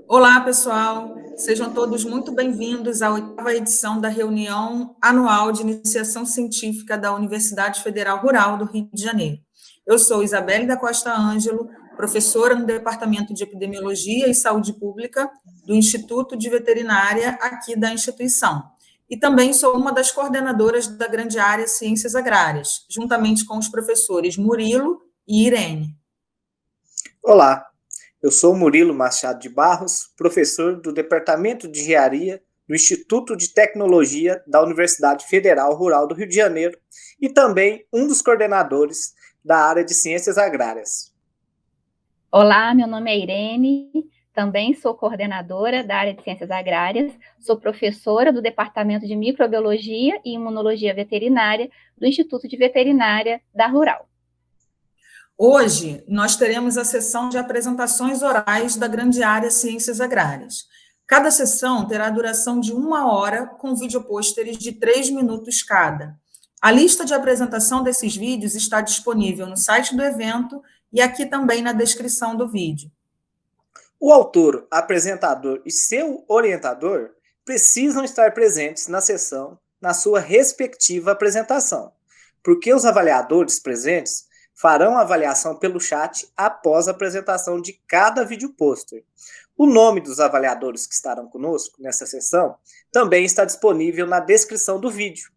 Olá, pessoal. Sejam todos muito bem-vindos à 8ª edição da reunião anual de iniciação científica da Universidade Federal Rural do Rio de Janeiro. Eu sou Isabelle da Costa Ângelo, professora no Departamento de Epidemiologia e Saúde Pública do Instituto de Veterinária aqui da instituição. E também sou uma das coordenadoras da grande área Ciências Agrárias, juntamente com os professores Murilo e Irene. Olá, eu sou Murilo Machado de Barros, professor do Departamento de Engenharia do Instituto de Tecnologia da Universidade Federal Rural do Rio de Janeiro e também um dos coordenadores da área de Ciências Agrárias. Olá, meu nome é Irene, também sou coordenadora da área de Ciências Agrárias, sou professora do Departamento de Microbiologia e Imunologia Veterinária do Instituto de Veterinária da Rural. Hoje, nós teremos a sessão de apresentações orais da grande área Ciências Agrárias. Cada sessão terá duração de 1 hora, com videopôsteres de 3 minutos cada. A lista de apresentação desses vídeos está disponível no site do evento e aqui também na descrição do vídeo. O autor, apresentador e seu orientador precisam estar presentes na sessão, na sua respectiva apresentação, porque os avaliadores presentes farão a avaliação pelo chat após a apresentação de cada vídeo pôster. O nome dos avaliadores que estarão conosco nessa sessão também está disponível na descrição do vídeo.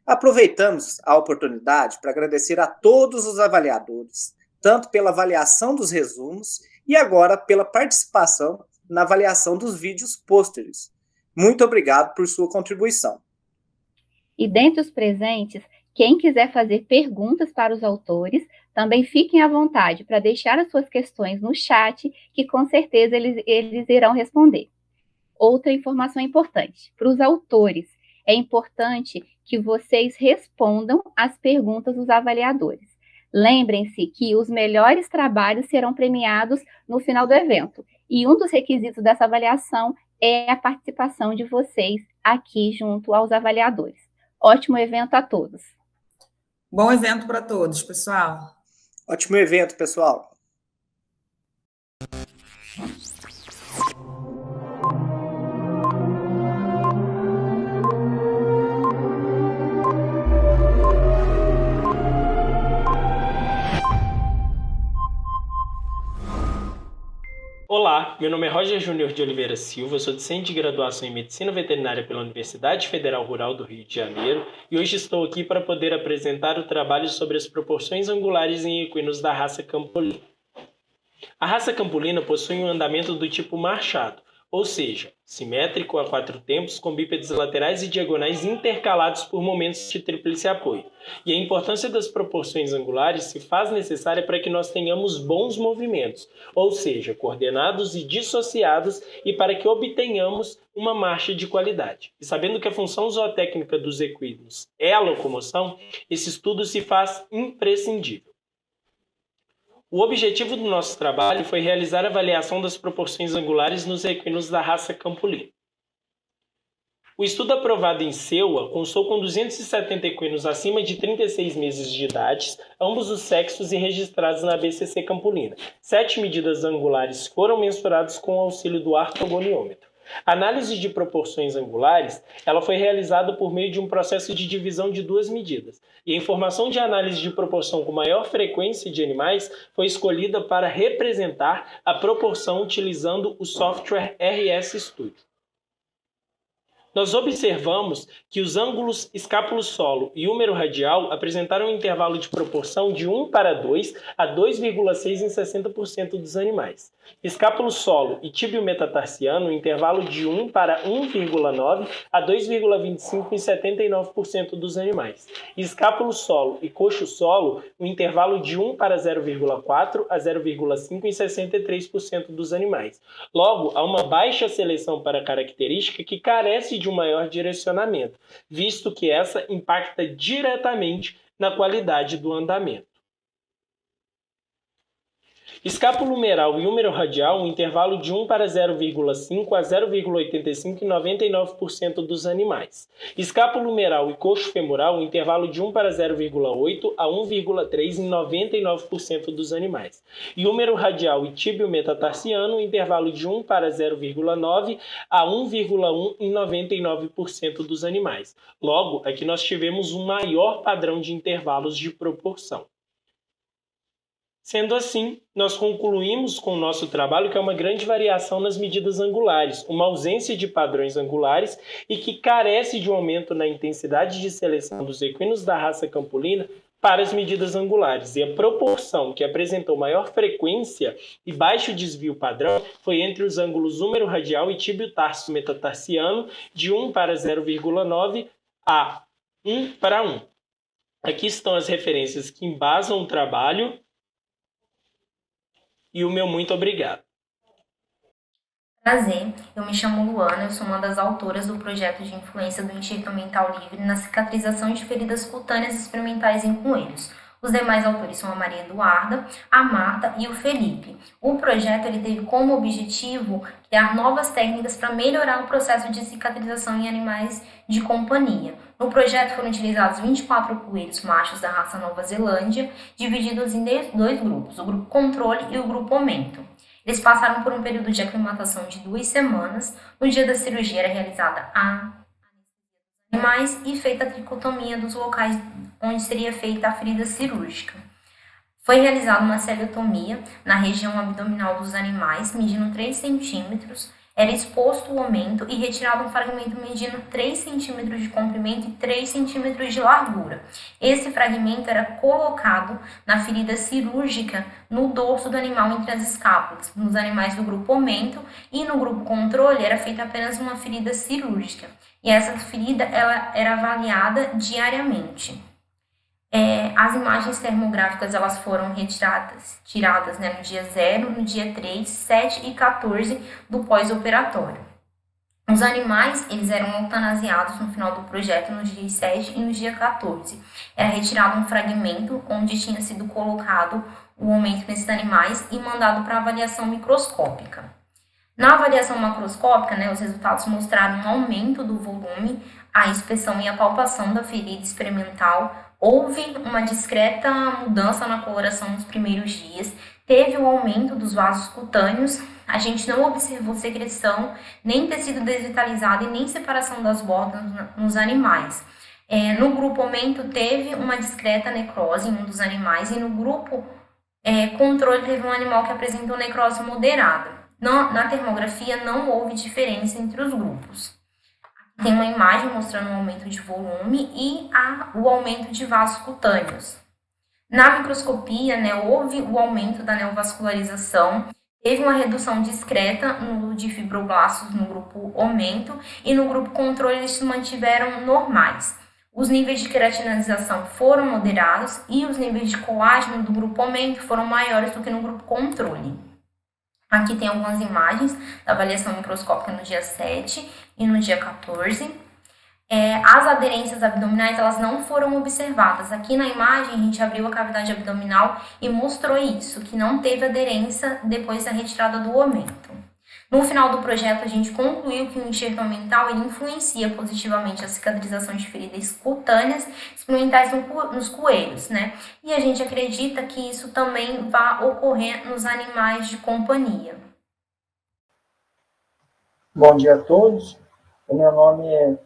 Aproveitamos a oportunidade para agradecer a todos os avaliadores, tanto pela avaliação dos resumos e agora pela participação na avaliação dos vídeos pôsteres. Muito obrigado por sua contribuição. E dentre os presentes, quem quiser fazer perguntas para os autores, também fiquem à vontade para deixar as suas questões no chat, que com certeza eles irão responder. Outra informação importante, para os autores, é importante que vocês respondam as perguntas dos avaliadores. Lembrem-se que os melhores trabalhos serão premiados no final do evento, e um dos requisitos dessa avaliação é a participação de vocês aqui junto aos avaliadores. Ótimo evento a todos! Bom evento para todos, pessoal! Ótimo evento, pessoal! Olá, meu nome é Roger Júnior de Oliveira Silva, sou docente de graduação em Medicina Veterinária pela Universidade Federal Rural do Rio de Janeiro e hoje estou aqui para poder apresentar o trabalho sobre as proporções angulares em equinos da raça Campolina. A raça Campolina possui um andamento do tipo marchado, ou seja, simétrico a 4 tempos com bípedes laterais e diagonais intercalados por momentos de tríplice apoio. E a importância das proporções angulares se faz necessária para que nós tenhamos bons movimentos, ou seja, coordenados e dissociados, e para que obtenhamos uma marcha de qualidade. E sabendo que a função zootécnica dos equinos é a locomoção, esse estudo se faz imprescindível. O objetivo do nosso trabalho foi realizar a avaliação das proporções angulares nos equinos da raça Campolina. O estudo aprovado em CEUA constou com 270 equinos acima de 36 meses de idade, ambos os sexos e registrados na BCC Campolina. 7 medidas angulares foram mensuradas com o auxílio do artogoniômetro. A análise de proporções angulares ela foi realizada por meio de um processo de divisão de 2 medidas, e a informação de análise de proporção com maior frequência de animais foi escolhida para representar a proporção utilizando o software RS Studio. Nós observamos que os ângulos escápulo-solo e húmero radial apresentaram um intervalo de proporção de 1:2 a 2,6 em 60% dos animais. Escápulo-solo e tíbio metatarsiano, um intervalo de 1:1,9 a 2,25 em 79% dos animais. Escápulo-solo e coxo-solo, um intervalo de 1:0,4 a 0,5 em 63% dos animais. Logo, há uma baixa seleção para característica que carece de um maior direcionamento, visto que essa impacta diretamente na qualidade do andamento. Escápulo humeral e húmero radial, um intervalo de 1:0,5 a 0,85 em 99% dos animais. Escápulo humeral e coxo femoral, um intervalo de 1:0,8 a 1,3 em 99% dos animais. E húmero radial e tíbio metatarsiano, um intervalo de 1:0,9 a 1,1 em 99% dos animais. Logo, aqui nós tivemos um maior padrão de intervalos de proporção. Sendo assim, nós concluímos com o nosso trabalho que há uma grande variação nas medidas angulares, uma ausência de padrões angulares e que carece de um aumento na intensidade de seleção dos equinos da raça Campolina para as medidas angulares. E a proporção que apresentou maior frequência e baixo desvio padrão foi entre os ângulos húmero radial e tíbio tarso metatarsiano de 1:0,9 a 1:1. Aqui estão as referências que embasam o trabalho. E o meu muito obrigado. Prazer, eu me chamo Luana, eu sou uma das autoras do projeto de influência do enxerto mental livre na cicatrização de feridas cutâneas experimentais em coelhos. Os demais autores são a Maria Eduarda, a Marta e o Felipe. O projeto ele teve como objetivo criar novas técnicas para melhorar o processo de cicatrização em animais de companhia. No projeto foram utilizados 24 coelhos machos da raça Nova Zelândia, divididos em 2 grupos, o grupo controle e o grupo aumento. Eles passaram por um período de aclimatação de 2 semanas. No dia da cirurgia era realizada a animais e feita a tricotomia dos locais onde seria feita a ferida cirúrgica. Foi realizada uma celiotomia na região abdominal dos animais, medindo 3 centímetros, Era exposto o aumento e retirado um fragmento medindo 3 centímetros de comprimento e 3 centímetros de largura. Esse fragmento era colocado na ferida cirúrgica no dorso do animal entre as escápulas. Nos animais do grupo aumento e no grupo controle era feita apenas uma ferida cirúrgica. E essa ferida ela era avaliada diariamente. As imagens termográficas elas foram tiradas no dia 0, no dia 3, 7 e 14 do pós-operatório. Os animais eles eram eutanasiados no final do projeto no dia 7 e no dia 14. Era retirado um fragmento onde tinha sido colocado o aumento nesses animais e mandado para avaliação microscópica. Na avaliação macroscópica, os resultados mostraram um aumento do volume, a inspeção e a palpação da ferida experimental. Houve uma discreta mudança na coloração nos primeiros dias, teve um aumento dos vasos cutâneos, a gente não observou secreção, nem tecido desvitalizado e nem separação das bordas nos animais. No grupo aumento teve uma discreta necrose em um dos animais e no grupo controle teve um animal que apresentou necrose moderada. Na termografia não houve diferença entre os grupos. Tem uma imagem mostrando um aumento de volume e o aumento de vasos cutâneos. Na microscopia, houve o aumento da neovascularização, teve uma redução discreta de fibroblastos no grupo aumento e no grupo controle eles se mantiveram normais. Os níveis de queratinalização foram moderados e os níveis de colágeno do grupo aumento foram maiores do que no grupo controle. Aqui tem algumas imagens da avaliação microscópica no dia 7 e no dia 14. As aderências abdominais elas não foram observadas. Aqui na imagem a gente abriu a cavidade abdominal e mostrou isso, que não teve aderência depois da retirada do aumento. No final do projeto a gente concluiu que o enxerto aumental ele influencia positivamente a cicatrização de feridas cutâneas experimentais nos coelhos, E a gente acredita que isso também vai ocorrer nos animais de companhia. Bom dia a todos. O meu nome é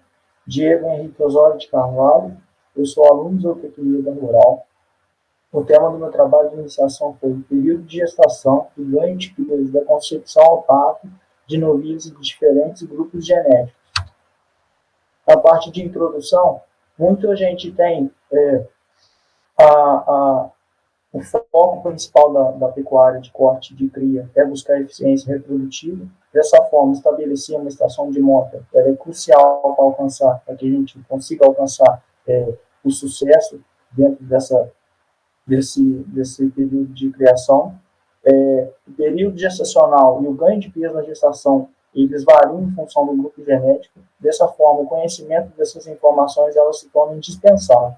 Diego Henrique Osório de Carvalho. Eu sou aluno de zootecnia da Rural. O tema do meu trabalho de iniciação foi o período de gestação e ganho de peso da concepção ao parto de novilhos de diferentes grupos genéticos. Na parte de introdução, muita gente tem o foco principal da pecuária de corte de cria é buscar eficiência reprodutiva. Dessa forma, estabelecer uma estação de monta é crucial para que a gente consiga alcançar o sucesso dentro desse período de criação. O período gestacional e o ganho de peso na gestação, eles variam em função do grupo genético. Dessa forma, o conhecimento dessas informações elas se tornam indispensáveis.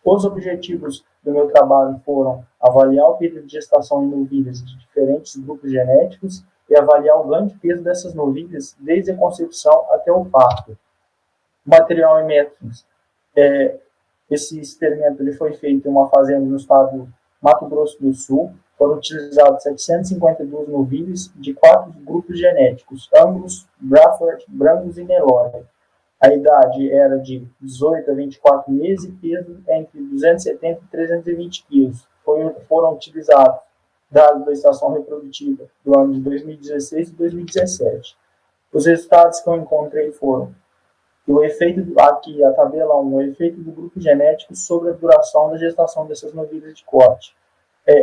Os objetivos do meu trabalho foram avaliar o período de gestação em novilhas de diferentes grupos genéticos e avaliar o ganho de peso dessas novilhas desde a concepção até o parto. Material e métodos. Esse experimento ele foi feito em uma fazenda no estado do Mato Grosso do Sul. Foram utilizados 752 novilhas de 4 grupos genéticos, Angus, Braford, Brangus e Nelore. A idade era de 18 a 24 meses e peso entre 270 e 320 quilos. Foram utilizados dados da estação reprodutiva do ano de 2016 e 2017. Os resultados que eu encontrei foram o efeito, aqui a tabela 1, o efeito do grupo genético sobre a duração da gestação dessas novilhas de corte.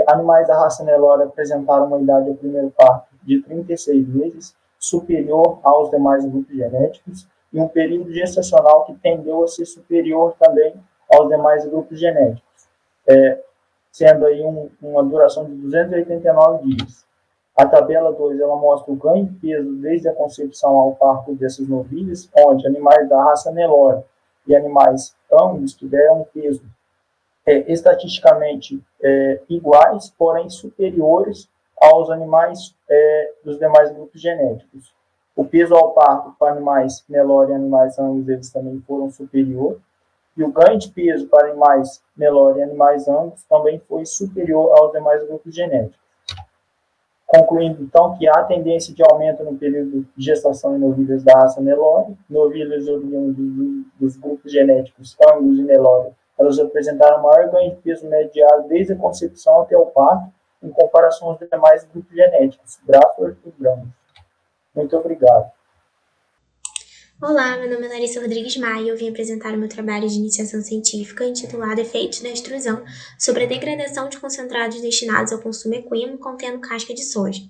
Animais da raça Nelore apresentaram uma idade ao primeiro parto de 36 meses, superior aos demais grupos genéticos, e um período gestacional que tendeu a ser superior também aos demais grupos genéticos, sendo aí uma duração de 289 dias. A tabela 2 ela mostra o ganho de peso desde a concepção ao parto dessas novilhas, onde animais da raça Nelore e animais Angus tiveram um peso estatisticamente iguais, porém superiores aos animais dos demais grupos genéticos. O peso ao parto para animais Nelore e animais Angus eles também foram superior, e o ganho de peso para animais Nelore e animais Angus também foi superior aos demais grupos genéticos. Concluindo, então, que há tendência de aumento no período de gestação em novilhas da raça Nelore, novilhas oriundas dos grupos genéticos Angus e Nelore, elas apresentaram maior ganho de peso mediado desde a concepção até o parto, em comparação aos demais grupos genéticos, Braford e Brangus. Muito obrigado. Olá, meu nome é Larissa Rodrigues Maia e eu vim apresentar o meu trabalho de iniciação científica intitulado Efeitos da Extrusão sobre a degradação de concentrados destinados ao consumo equino contendo casca de soja.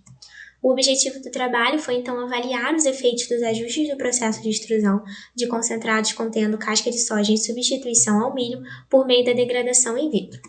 O objetivo do trabalho foi então avaliar os efeitos dos ajustes do processo de extrusão de concentrados contendo casca de soja em substituição ao milho por meio da degradação in vitro.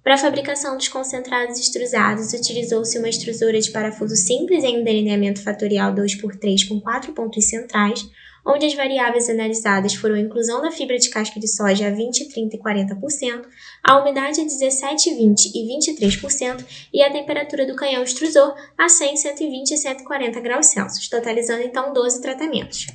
Para a fabricação dos concentrados extrusados, utilizou-se uma extrusora de parafuso simples em um delineamento fatorial 2x3 com 4 pontos centrais, onde as variáveis analisadas foram a inclusão da fibra de casca de soja a 20%, 30% e 40%, a umidade a 17%, 20% e 23% e a temperatura do canhão extrusor a 100, 120 e 140 graus Celsius, totalizando então 12 tratamentos.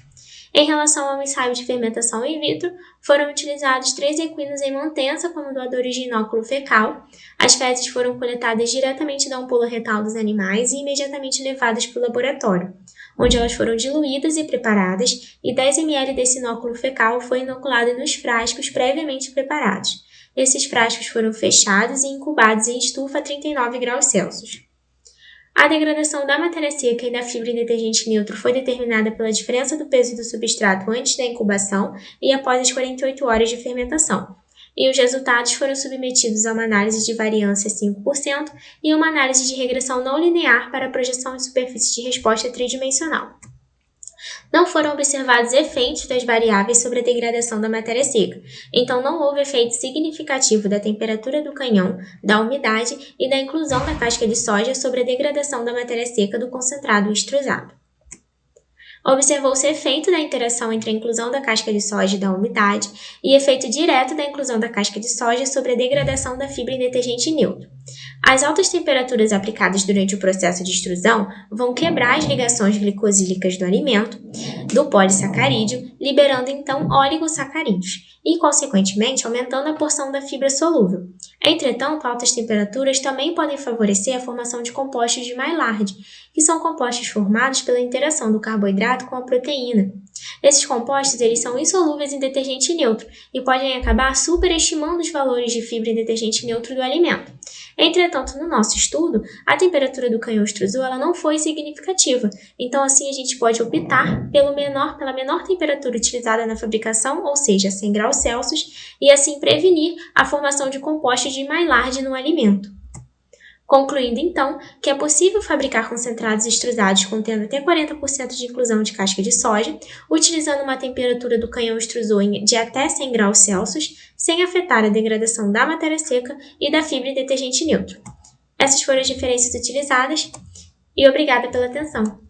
Em relação ao ensaio de fermentação in vitro, foram utilizados 3 equinos em mantença como doadores de inóculo fecal. As fezes foram coletadas diretamente da ampola retal dos animais e imediatamente levadas para o laboratório, onde elas foram diluídas e preparadas, e 10 ml desse inóculo fecal foi inoculado nos frascos previamente preparados. Esses frascos foram fechados e incubados em estufa a 39 graus Celsius. A degradação da matéria seca e da fibra em detergente neutro foi determinada pela diferença do peso do substrato antes da incubação e após as 48 horas de fermentação. E os resultados foram submetidos a uma análise de variância 5% e uma análise de regressão não linear para a projeção de superfície de resposta tridimensional. Não foram observados efeitos das variáveis sobre a degradação da matéria seca, então não houve efeito significativo da temperatura do canhão, da umidade e da inclusão da casca de soja sobre a degradação da matéria seca do concentrado extrusado. Observou-se efeito da interação entre a inclusão da casca de soja e da umidade e efeito direto da inclusão da casca de soja sobre a degradação da fibra em detergente neutro. As altas temperaturas aplicadas durante o processo de extrusão vão quebrar as ligações glicosílicas do alimento, do polissacarídeo, liberando então oligosacarídeos e, consequentemente, aumentando a porção da fibra solúvel. Entretanto, altas temperaturas também podem favorecer a formação de compostos de Maillard, que são compostos formados pela interação do carboidrato com a proteína. Esses compostos eles são insolúveis em detergente neutro e podem acabar superestimando os valores de fibra em detergente neutro do alimento. Entretanto, no nosso estudo, a temperatura do canhão extrusor ela não foi significativa, então assim a gente pode optar pela menor temperatura utilizada na fabricação, ou seja, 100 graus Celsius, e assim prevenir a formação de compostos de Maillard no alimento. Concluindo, então, que é possível fabricar concentrados extrusados contendo até 40% de inclusão de casca de soja, utilizando uma temperatura do canhão extrusor de até 100 graus Celsius, sem afetar a degradação da matéria seca e da fibra em detergente neutro. Essas foram as diferenças utilizadas e obrigada pela atenção.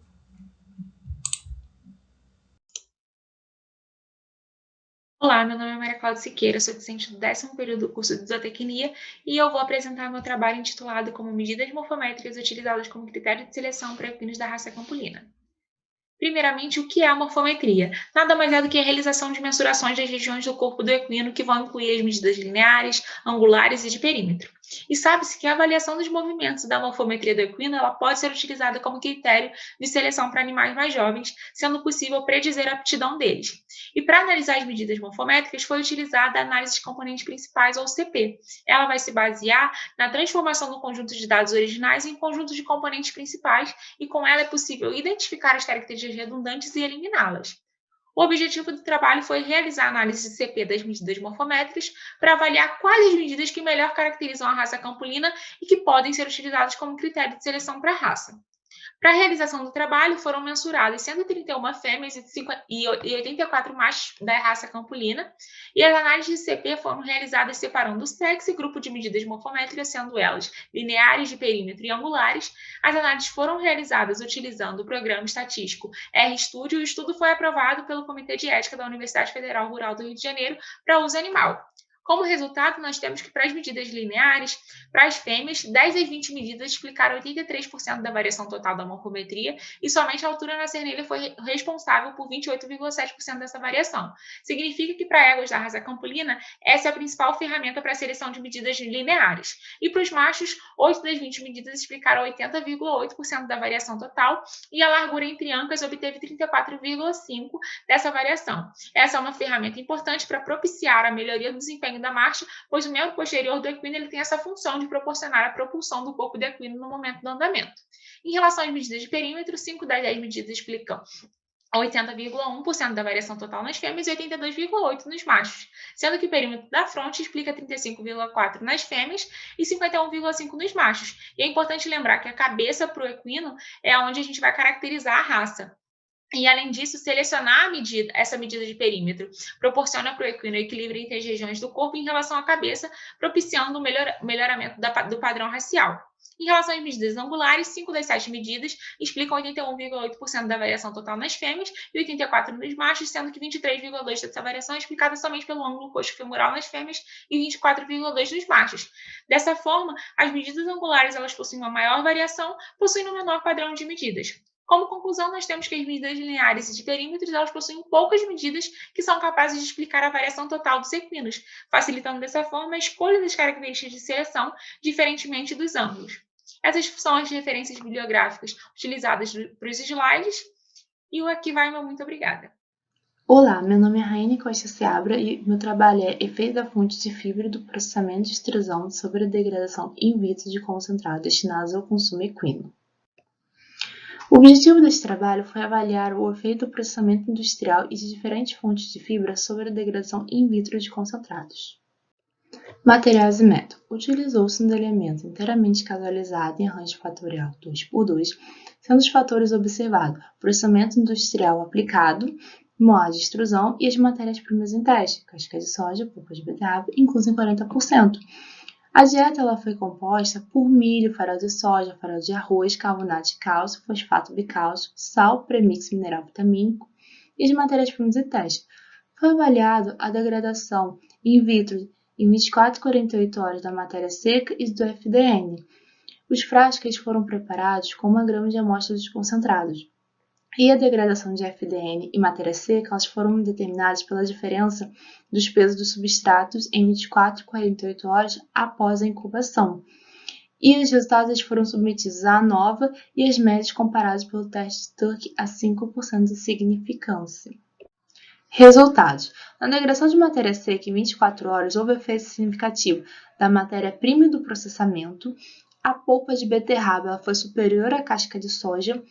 Olá, meu nome é Maria Cláudia Siqueira, sou docente do 10º período do curso de Zootecnia e eu vou apresentar meu trabalho intitulado como Medidas Morfométricas utilizadas como critério de seleção para equinos da raça campulina. Primeiramente, o que é a morfometria? Nada mais é do que a realização de mensurações das regiões do corpo do equino que vão incluir as medidas lineares, angulares e de perímetro. E sabe-se que a avaliação dos movimentos da morfometria do equino ela pode ser utilizada como critério de seleção para animais mais jovens, sendo possível predizer a aptidão deles. E para analisar as medidas morfométricas foi utilizada a análise de componentes principais, ou CP. Ela vai se basear na transformação do conjunto de dados originais em conjunto de componentes principais e com ela é possível identificar as características redundantes e eliminá-las. O objetivo do trabalho foi realizar a análise de CP das medidas morfométricas para avaliar quais as medidas que melhor caracterizam a raça campulina e que podem ser utilizadas como critério de seleção para a raça. Para a realização do trabalho, foram mensuradas 131 fêmeas e 84 machos da raça campulina, e as análises de CP foram realizadas separando o sexo e grupo de medidas morfométricas, sendo elas lineares, de perímetro e angulares. As análises foram realizadas utilizando o programa estatístico RStudio e o estudo foi aprovado pelo Comitê de Ética da Universidade Federal Rural do Rio de Janeiro para uso animal. Como resultado, nós temos que para as medidas lineares, para as fêmeas, 10 às 20 medidas explicaram 83% da variação total da morfometria e somente a altura na cernelha foi responsável por 28,7% dessa variação. Significa que para éguas da raça campulina, essa é a principal ferramenta para a seleção de medidas lineares. E para os machos, 8 das 20 medidas explicaram 80,8% da variação total e a largura entre ancas obteve 34,5% dessa variação. Essa é uma ferramenta importante para propiciar a melhoria do desempenho desempenho da marcha, pois o membro posterior do equino ele tem essa função de proporcionar a propulsão do corpo do equino no momento do andamento. Em relação às medidas de perímetro, 5 das 10 medidas explicam 80,1% da variação total nas fêmeas e 82,8% nos machos, sendo que o perímetro da fronte explica 35,4% nas fêmeas e 51,5% nos machos. E é importante lembrar que a cabeça para o equino é onde a gente vai caracterizar a raça. E, além disso, selecionar essa medida de perímetro proporciona para o equino equilíbrio entre as regiões do corpo em relação à cabeça, propiciando o melhoramento do padrão racial. Em relação às medidas angulares, 5 das 7 medidas explicam 81,8% da variação total nas fêmeas e 84% nos machos, sendo que 23,2% dessa variação é explicada somente pelo ângulo coxo-femoral nas fêmeas e 24,2% nos machos. Dessa forma, as medidas angulares elas possuem uma maior variação, possuindo um menor padrão de medidas. Como conclusão, nós temos que as medidas lineares e de perímetros elas possuem poucas medidas que são capazes de explicar a variação total dos equinos, facilitando dessa forma a escolha das características de seleção, diferentemente dos ângulos. Essas são as referências bibliográficas utilizadas para os slides, e o aqui vai meu muito obrigada. Olá, meu nome é Raine Costa Seabra e meu trabalho é efeito da fonte de fibra do processamento de extrusão sobre a degradação in vitro de concentrado destinados ao consumo equino. O objetivo deste trabalho foi avaliar o efeito do processamento industrial e de diferentes fontes de fibra sobre a degradação in vitro de concentrados. Materiais e método. Utilizou-se um elemento inteiramente casualizado em arranjo fatorial 2x2, sendo os fatores observados processamento industrial aplicado, moagem de extrusão e as matérias-primas em teste, casca de soja, polpa de beterraba, incluso em 40%. A dieta ela foi composta por milho, farelo de soja, farelo de arroz, carbonato de cálcio, fosfato bicálcico, sal, premix mineral vitamínico e as matérias-primas em teste. Foi avaliado a degradação in vitro em 24 e 48 horas da matéria seca e do FDN. Os frascos foram preparados com 1 grama de amostra dos concentrados. E a degradação de FDN e matéria seca elas foram determinadas pela diferença dos pesos dos substratos em 24 e 48 horas após a incubação. E os resultados foram submetidos à ANOVA e as médias comparadas pelo teste Turk a 5% de significância. Resultados. Na degradação de matéria seca em 24 horas, houve efeito significativo da matéria-prima do processamento, a polpa de beterraba ela foi superior à casca de soja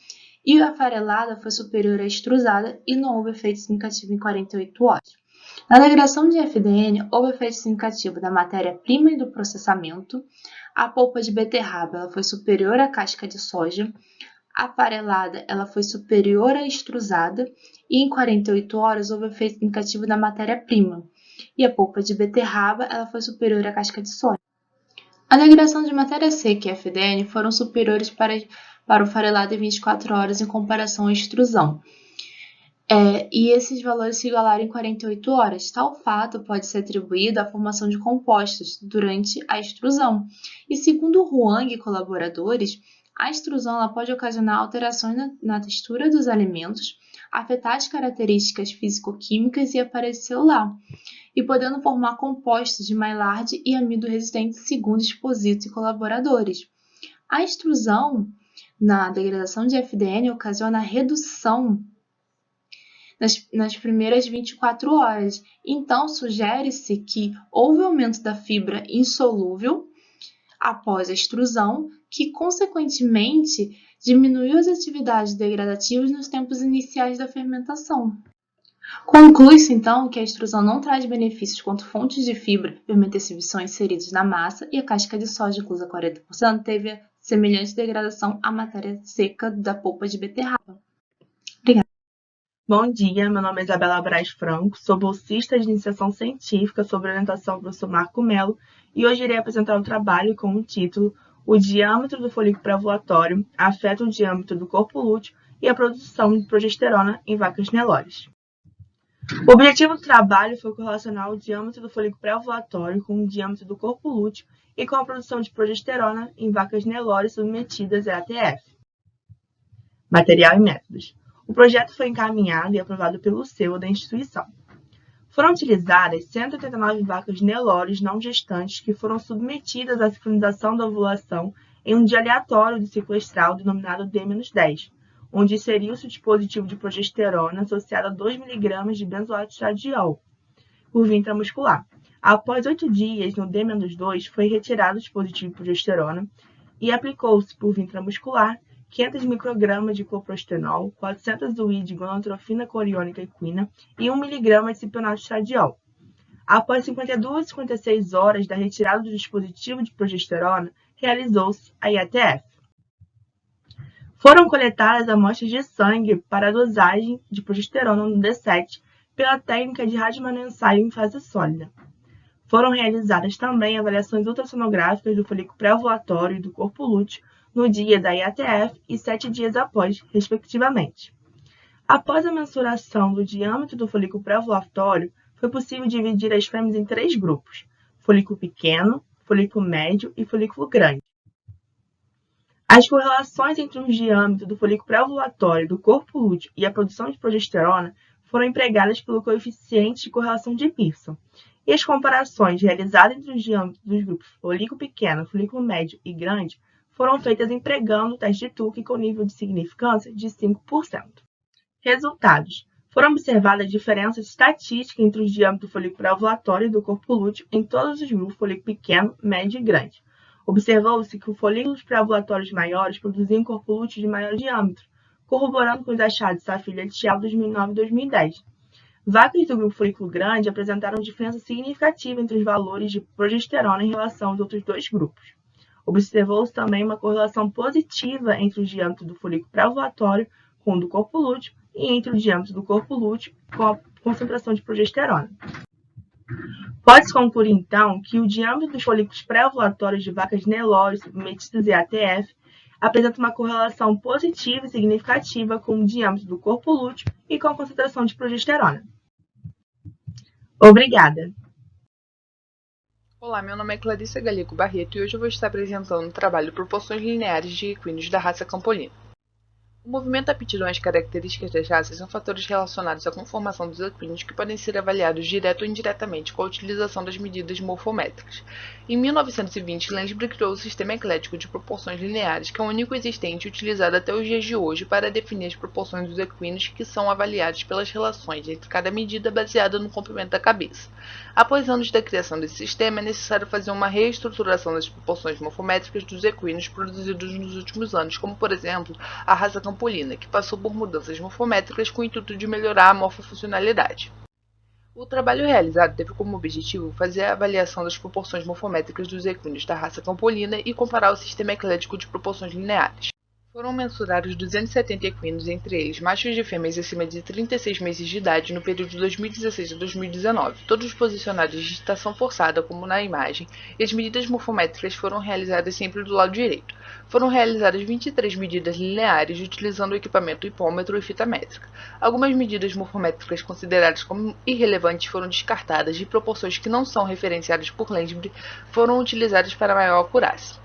e a farelada foi superior à extrusada e não houve efeito significativo em 48 horas. Na degradação de FDN, houve efeito significativo da matéria-prima e do processamento, a polpa de beterraba ela foi superior à casca de soja, a farelada ela foi superior à extrusada e em 48 horas houve efeito significativo da matéria-prima e a polpa de beterraba ela foi superior à casca de soja. A degradação de matéria seca e FDN foram superiores para o farelado em 24 horas em comparação à extrusão. E esses valores se igualaram em 48 horas. Tal fato pode ser atribuído à formação de compostos durante a extrusão. E segundo Huang e colaboradores, a extrusão ela pode ocasionar alterações na textura dos alimentos, afetar as características físico-químicas e a parede celular, e podendo formar compostos de Maillard e amido resistentes, segundo Esposito e colaboradores. A extrusão na degradação de FDN ocasiona a redução nas primeiras 24 horas. Então, sugere-se que houve aumento da fibra insolúvel após a extrusão, que, consequentemente, diminuiu as atividades degradativas nos tempos iniciais da fermentação. Conclui-se, então, que a extrusão não traz benefícios quanto fontes de fibra fermentescível são inseridos na massa e a casca de soja, inclusa 40%, teve semelhante degradação à matéria seca da polpa de beterraba. Obrigada. Bom dia, meu nome é Isabela Braz Franco, sou bolsista de iniciação científica sob orientação do professor Marco Melo e hoje irei apresentar um trabalho com o título O diâmetro do folículo pré-ovulatório afeta o diâmetro do corpo lúteo e a produção de progesterona em vacas Nelores. O objetivo do trabalho foi correlacionar o diâmetro do folículo pré-ovulatório com o diâmetro do corpo lúteo e com a produção de progesterona em vacas Nelores submetidas a ATF. Material e métodos. O projeto foi encaminhado e aprovado pelo CEO da instituição. Foram utilizadas 189 vacas Nelores não gestantes que foram submetidas à sincronização da ovulação em um dia aleatório de ciclo estral denominado D-10, onde inseriu-se o dispositivo de progesterona associado a 2 mg de benzoato estradiol por via intramuscular. Após 8 dias, no D-2, foi retirado o dispositivo de progesterona e aplicou-se por via intramuscular 500 microgramas de cloprostenol, 400 UI de gonatrofina coriônica equina e 1 mg de cipionato estradiol. Após 52 e 56 horas da retirada do dispositivo de progesterona, realizou-se a IATF. Foram coletadas amostras de sangue para a dosagem de progesterona no D7 pela técnica de radiomagnensaio em fase sólida. Foram realizadas também avaliações ultrassonográficas do folículo pré-ovulatório e do corpo lúteo no dia da IATF e 7 dias após, respectivamente. Após a mensuração do diâmetro do folículo pré-ovulatório, foi possível dividir as fêmeas em 3 grupos: folículo pequeno, folículo médio e folículo grande. As correlações entre o diâmetro do folículo pré-ovulatório, do corpo lúteo e a produção de progesterona foram empregadas pelo coeficiente de correlação de Pearson, e as comparações realizadas entre os diâmetros dos grupos folículo pequeno, folículo médio e grande foram feitas empregando o teste de Tukey com nível de significância de 5%. Resultados. Foram observadas diferenças estatísticas entre os diâmetros do folículo pré-ovulatório e do corpo lúteo em todos os grupos folículo pequeno, médio e grande. Observou-se que os folículos pré-ovulatórios maiores produziam corpo lúteo de maior diâmetro, corroborando com os achados Safilho et al. 2009 e 2010. Vacas do grupo folículo grande apresentaram diferença significativa entre os valores de progesterona em relação aos outros 2 grupos. Observou-se também uma correlação positiva entre o diâmetro do folículo pré-ovulatório com o do corpo lúteo e entre o diâmetro do corpo lúteo com a concentração de progesterona. Pode-se concluir, então, que o diâmetro dos folículos pré-ovulatórios de vacas Nelore submetidas à IATF apresenta uma correlação positiva e significativa com o diâmetro do corpo lúteo e com a concentração de progesterona. Obrigada! Olá, meu nome é Clarissa Galego Barreto e hoje eu vou estar apresentando o trabalho Proporções Lineares de Equinos da raça Campolina. O movimento, aptidão e as características das raças são fatores relacionados à conformação dos equinos que podem ser avaliados direto ou indiretamente com a utilização das medidas morfométricas. Em 1920, Landsberg criou o sistema eclético de proporções lineares, que é o único existente e utilizado até os dias de hoje para definir as proporções dos equinos que são avaliados pelas relações entre cada medida baseada no comprimento da cabeça. Após anos da criação desse sistema, é necessário fazer uma reestruturação das proporções morfométricas dos equinos produzidos nos últimos anos, como, por exemplo, a raça Campolina, que passou por mudanças morfométricas com o intuito de melhorar a morfofuncionalidade. O trabalho realizado teve como objetivo fazer a avaliação das proporções morfométricas dos equinos da raça Campolina e comparar o sistema eclético de proporções lineares. Foram mensurados 270 equinos, entre eles machos e fêmeas acima de 36 meses de idade no período de 2016 a 2019, todos posicionados em gestação forçada como na imagem, e as medidas morfométricas foram realizadas sempre do lado direito. Foram realizadas 23 medidas lineares utilizando o equipamento hipômetro e fita métrica. Algumas medidas morfométricas consideradas como irrelevantes foram descartadas e proporções que não são referenciadas por Landsberg foram utilizadas para maior acurácia.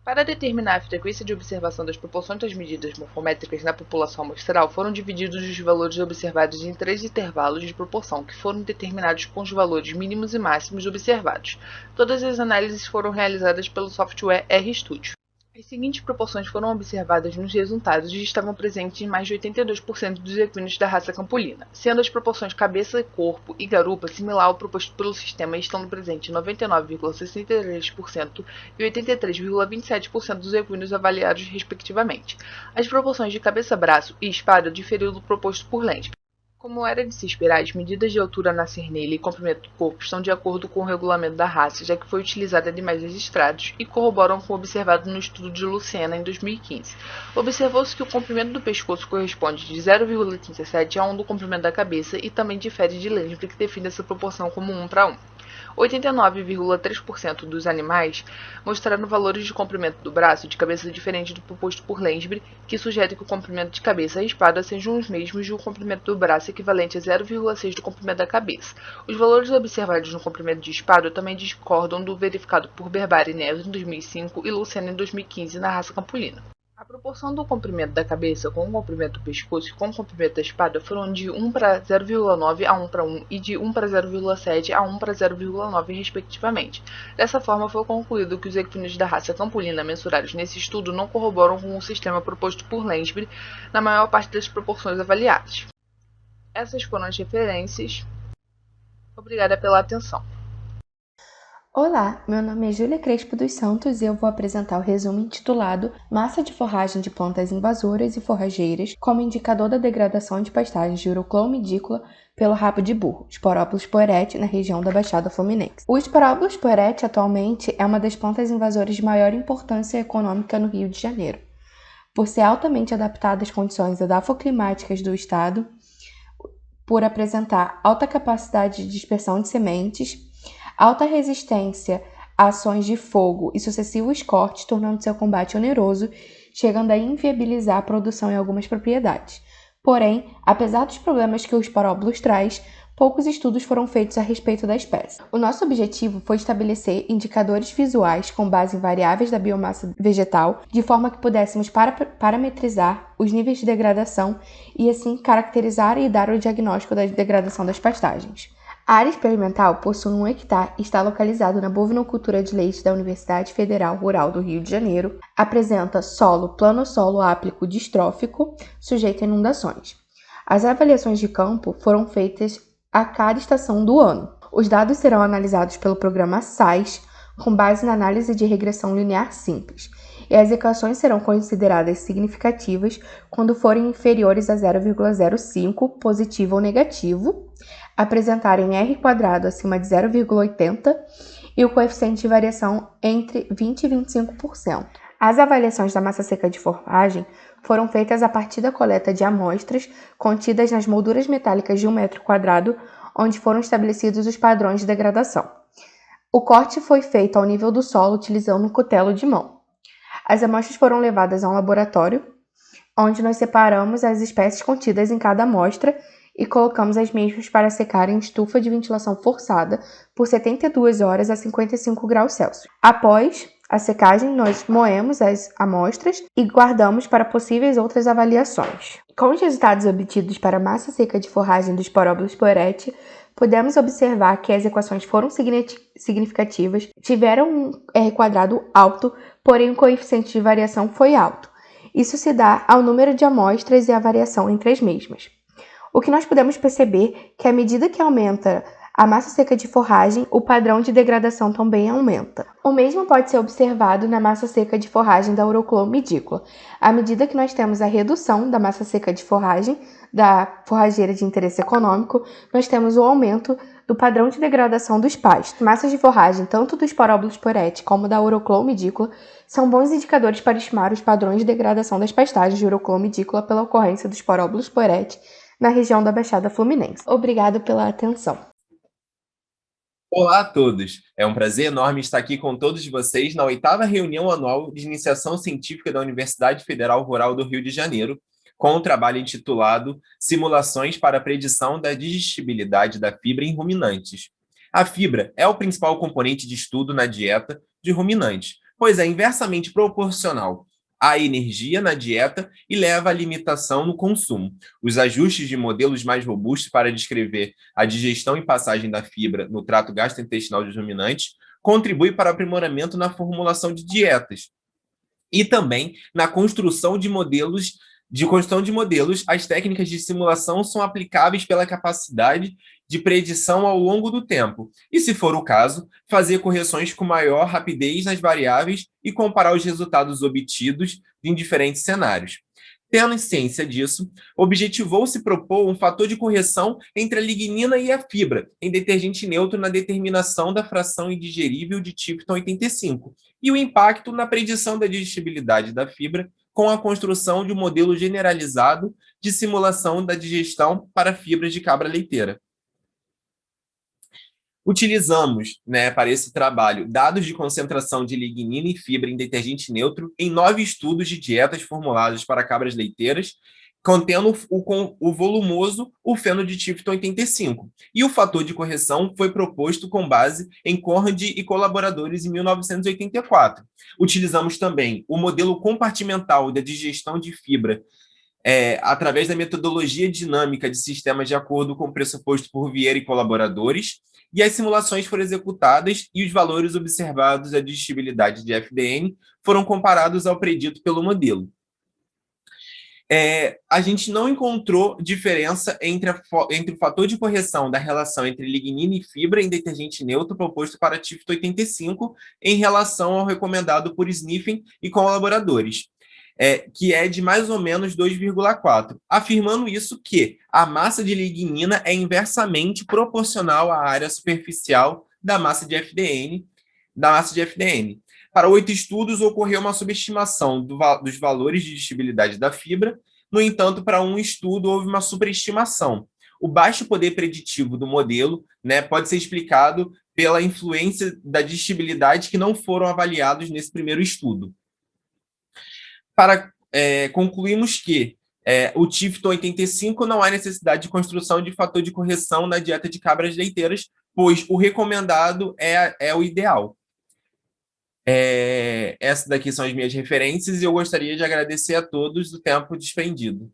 Para determinar a frequência de observação das proporções das medidas morfométricas na população amostral, foram divididos os valores observados em 3 intervalos de proporção, que foram determinados com os valores mínimos e máximos observados. Todas as análises foram realizadas pelo software RStudio. As seguintes proporções foram observadas nos resultados e estavam presentes em mais de 82% dos equinos da raça Campolina, sendo as proporções cabeça, corpo e garupa similar ao proposto pelo sistema, estando presente em 99,63% e 83,27% dos equinos avaliados respectivamente. As proporções de cabeça-braço e espádua diferiam do proposto por Landsberg. Como era de se esperar, as medidas de altura na cernelha e comprimento do corpo estão de acordo com o regulamento da raça, já que foi utilizada demais registrados e corroboram com o observado no estudo de Lucena em 2015. Observou-se que o comprimento do pescoço corresponde de 0,37 a 1 do comprimento da cabeça e também difere de Landsberg, que define essa proporção como 1:1. 89,3% dos animais mostraram valores de comprimento do braço de cabeça diferente do proposto por Landsberg, que sugere que o comprimento de cabeça e espada sejam os mesmos e o comprimento do braço equivalente a 0,6 do comprimento da cabeça. Os valores observados no comprimento de espada também discordam do verificado por Berbari e Neves em 2005 e Lucena em 2015 na raça Campolina. A proporção do comprimento da cabeça com o comprimento do pescoço e com o comprimento da espada foram de 1:0,9 a 1:1 e de 1:0,7 a 1:0,9 respectivamente. Dessa forma, foi concluído que os equinos da raça Campolina mensurados nesse estudo não corroboram com o sistema proposto por Landsberg na maior parte das proporções avaliadas. Essas foram as referências. Obrigada pela atenção. Olá, meu nome é Júlia Crespo dos Santos e eu vou apresentar o resumo intitulado Massa de forragem de plantas invasoras e forrageiras como indicador da degradação de pastagens de Urucloa medícula pelo rabo de burro, Sporopilus poerete, na região da Baixada Fluminense. O Sporopilus poerete atualmente é uma das plantas invasoras de maior importância econômica no Rio de Janeiro, por ser altamente adaptada às condições edafoclimáticas do estado, por apresentar alta capacidade de dispersão de sementes, alta resistência a ações de fogo e sucessivos cortes, tornando seu combate oneroso, chegando a inviabilizar a produção em algumas propriedades. Porém, apesar dos problemas que o Sporopilus traz, poucos estudos foram feitos a respeito da espécie. O nosso objetivo foi estabelecer indicadores visuais com base em variáveis da biomassa vegetal, de forma que pudéssemos parametrizar os níveis de degradação e, assim, caracterizar e dar o diagnóstico da degradação das pastagens. A área experimental possui 1 hectare e está localizado na bovinocultura de leite da Universidade Federal Rural do Rio de Janeiro. Apresenta solo plano-solo áplico distrófico, sujeito a inundações. As avaliações de campo foram feitas a cada estação do ano. Os dados serão analisados pelo programa SAIS, com base na análise de regressão linear simples, e as equações serão consideradas significativas quando forem inferiores a 0,05, positivo ou negativo, apresentarem R² acima de 0,80 e o coeficiente de variação entre 20% e 25%. As avaliações da massa seca de forragem foram feitas a partir da coleta de amostras contidas nas molduras metálicas de 1 metro quadrado, onde foram estabelecidos os padrões de degradação. O corte foi feito ao nível do solo utilizando um cutelo de mão. As amostras foram levadas a um laboratório, onde nós separamos as espécies contidas em cada amostra e colocamos as mesmas para secar em estufa de ventilação forçada por 72 horas a 55 graus Celsius. Após a secagem, nós moemos as amostras e guardamos para possíveis outras avaliações. Com os resultados obtidos para a massa seca de forragem do Sporopilus poerete, podemos observar que as equações foram significativas, tiveram um R² alto, porém o coeficiente de variação foi alto. Isso se dá ao número de amostras e à variação entre as mesmas. O que nós podemos perceber é que à medida que aumenta a massa seca de forragem, o padrão de degradação também aumenta. O mesmo pode ser observado na massa seca de forragem da Urucloa medícula. À medida que nós temos a redução da massa seca de forragem da forrageira de interesse econômico, nós temos o aumento do padrão de degradação dos pastos. Massas de forragem, tanto do Sporopilus poerete como da Urucloa medícula, são bons indicadores para estimar os padrões de degradação das pastagens de Urucloa medícula pela ocorrência do Sporopilus poerete na região da Baixada Fluminense. Obrigado pela atenção. Olá a todos! É um prazer enorme estar aqui com todos vocês na 8ª reunião anual de iniciação científica da Universidade Federal Rural do Rio de Janeiro, com o trabalho intitulado Simulações para a Predição da Digestibilidade da Fibra em Ruminantes. A fibra é o principal componente de estudo na dieta de ruminantes, pois é inversamente proporcional à energia na dieta e leva à limitação no consumo. Os ajustes de modelos mais robustos para descrever a digestão e passagem da fibra no trato gastrointestinal dos ruminantes contribuem para o aprimoramento na formulação de dietas e também na construção de modelos. As técnicas de simulação são aplicáveis pela capacidade de predição ao longo do tempo e, se for o caso, fazer correções com maior rapidez nas variáveis e comparar os resultados obtidos em diferentes cenários. Tendo ciência disso, objetivou-se propor um fator de correção entre a lignina e a fibra em detergente neutro na determinação da fração indigerível de Tipton 85 e o impacto na predição da digestibilidade da fibra com a construção de um modelo generalizado de simulação da digestão para fibras de cabra leiteira. Utilizamos, para esse trabalho, dados de concentração de lignina e fibra em detergente neutro em 9 estudos de dietas formuladas para cabras leiteiras, contendo o volumoso fenoditípton 85. E o fator de correção foi proposto com base em Conrad e colaboradores em 1984. Utilizamos também o modelo compartimental da digestão de fibra através da metodologia dinâmica de sistemas de acordo com o pressuposto por Vieira e colaboradores, e as simulações foram executadas e os valores observados da digestibilidade de FDN foram comparados ao predito pelo modelo. A gente não encontrou diferença entre o fator de correção da relação entre lignina e fibra em detergente neutro proposto para TIFT 85 em relação ao recomendado por Sniffen e colaboradores, que é de mais ou menos 2,4, afirmando isso que a massa de lignina é inversamente proporcional à área superficial da massa de FDN. Para 8 estudos, ocorreu uma subestimação dos valores de digestibilidade da fibra. No entanto, para um estudo, houve uma superestimação. O baixo poder preditivo do modelo, pode ser explicado pela influência da digestibilidade que não foram avaliados nesse primeiro estudo. Concluímos que o TIFT 85 não há necessidade de construção de fator de correção na dieta de cabras leiteiras, pois o recomendado é o ideal. Essas daqui são as minhas referências e eu gostaria de agradecer a todos o tempo despendido.